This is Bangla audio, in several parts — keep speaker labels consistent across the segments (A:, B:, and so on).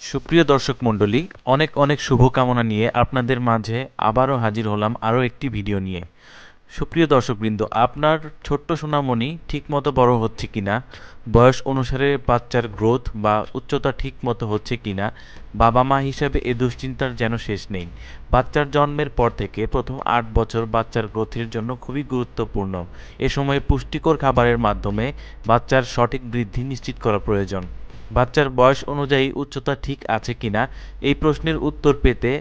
A: সুপ্রিয় দর্শক মণ্ডলী, অনেক অনেক শুভকামনা নিয়ে আপনাদের মাঝে আবারও হাজির হলাম আরও একটি ভিডিও নিয়ে। সুপ্রিয় দর্শকবৃন্দ, আপনার ছোট্ট সোনামণি ঠিকমতো বড় হচ্ছে কিনা, বয়স অনুসারে বাচ্চার গ্রোথ বা উচ্চতা ঠিকমতো হচ্ছে কিনা, বাবা মা হিসাবে এ দুশ্চিন্তার যেন শেষ নেই। বাচ্চার জন্মের পর থেকে প্রথম ৮ বছর বাচ্চার গ্রোথের জন্য খুবই গুরুত্বপূর্ণ। এ সময় পুষ্টিকর খাবারের মাধ্যমে বাচ্চার সঠিক বৃদ্ধি নিশ্চিত করা প্রয়োজন। বাচ্চার বয়স অনুযায়ী উচ্চতা ঠিক আছে কিনা এই প্রশ্নের উত্তর পেতে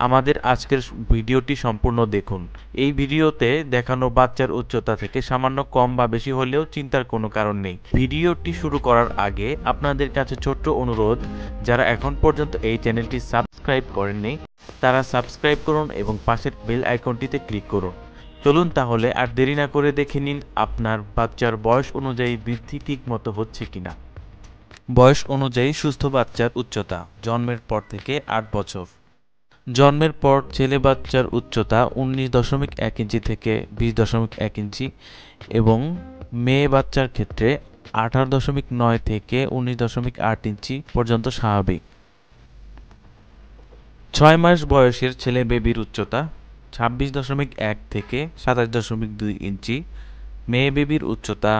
A: আমাদের আজকের ভিডিওটি সম্পূর্ণ দেখুন। এই ভিডিওতে দেখানো বাচ্চার উচ্চতা থেকে সামান্য কম বা বেশি হলেও চিন্তার কোনো কারণ নেই। ভিডিওটি শুরু করার আগে আপনাদের কাছে ছোট্ট অনুরোধ, যারা এখন পর্যন্ত এই চ্যানেলটি সাবস্ক্রাইব করেননি তারা সাবস্ক্রাইব করুন এবং পাশের বেল আইকনটিতে ক্লিক করুন। চলুন তাহলে আর দেরি না করে দেখে নিন আপনার বাচ্চার বয়স অনুযায়ী বৃদ্ধি ঠিক মতো হচ্ছে কিনা। বয়স অনুযায়ী সুস্থ বাচ্চার উচ্চতা জন্মের পর থেকে ৮ বছর। জন্মের পর ছেলে বাচ্চার উচ্চতা ১৯.১ ইঞ্চি থেকে ২০.১ ইঞ্চি এবং মেয়ে বাচ্চার ক্ষেত্রে ১৮.৯ থেকে ১৯.৮ ইঞ্চি পর্যন্ত স্বাভাবিক। ৬ মাস বয়সের ছেলে বেবির উচ্চতা ২৬.১ থেকে ২৭.২ ইঞ্চি, মেয়ে বেবির উচ্চতা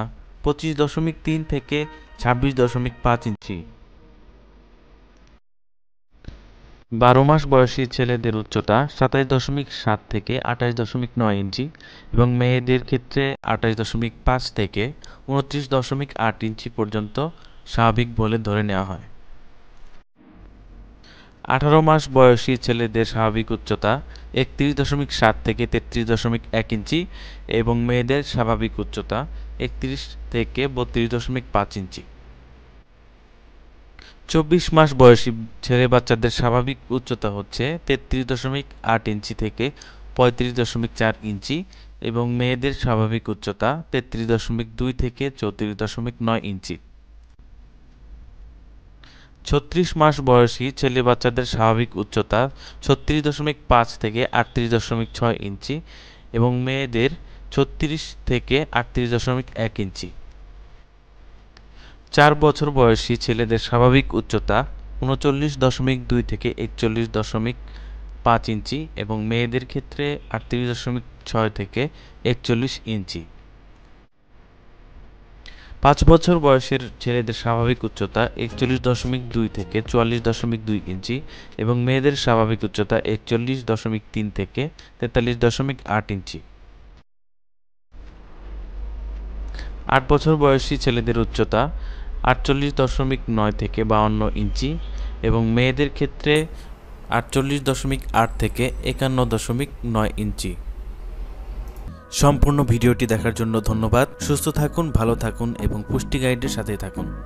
A: ২৫.৩ থেকে ২৬.৫ ইঞ্চি। ১২ মাস বয়সী ছেলেদের উচ্চতা ২৭.৭ থেকে ২৮.৯ ইঞ্চি এবং মেয়েদের ক্ষেত্রে ২৮.৫ থেকে ২৯.৮ ইঞ্চি পর্যন্ত স্বাভাবিক বলে ধরে নেওয়া হয়। ১৮ মাস বয়সী ছেলেদের স্বাভাবিক উচ্চতা ৩১.৭ থেকে ৩৩.১ ইঞ্চি এবং মেয়েদের স্বাভাবিক উচ্চতা ৩১ থেকে ৩২.৫ ইঞ্চি। ২৪ মাস বয়সী ছেলে বাচ্চাদের স্বাভাবিক উচ্চতা হচ্ছে ৩৩.৮ ইঞ্চি থেকে ৩৫.৪ ইঞ্চি এবং মেয়েদের স্বাভাবিক উচ্চতা ৩৩.২ থেকে ৩৪.৯ ইঞ্চি। ৩৬ মাস বয়সী ছেলে বাচ্চাদের স্বাভাবিক উচ্চতা ৩৬.৫ থেকে ৩৮.৬ ইঞ্চি এবং মেয়েদের ৩৬ থেকে ৩৮.১ ইঞ্চি। ৪ বছর বয়সী ছেলেদের স্বাভাবিক উচ্চতা ৩৯.২ থেকে ৪১.৫ ইঞ্চি এবং মেয়েদের ক্ষেত্রে ৩৮.৬ থেকে ৪১ ইঞ্চি। ৫ বছর বয়সের ছেলেদের স্বাভাবিক উচ্চতা ৪১.২ থেকে ৪৪.২ ইঞ্চি এবং মেয়েদের স্বাভাবিক উচ্চতা ৪১.৩ থেকে ৪৩.৮ ইঞ্চি। ৮ বছর বয়সী ছেলেদের উচ্চতা ৪৮.৯ থেকে ৫২ ইঞ্চি এবং মেয়েদের ক্ষেত্রে ৪৮.৮ থেকে ৫১.৯ ইঞ্চি। সম্পূর্ণ ভিডিওটি দেখার জন্য ধন্যবাদ। সুস্থ থাকুন, ভালো থাকুন এবং পুষ্টি গাইডের সাথে থাকুন।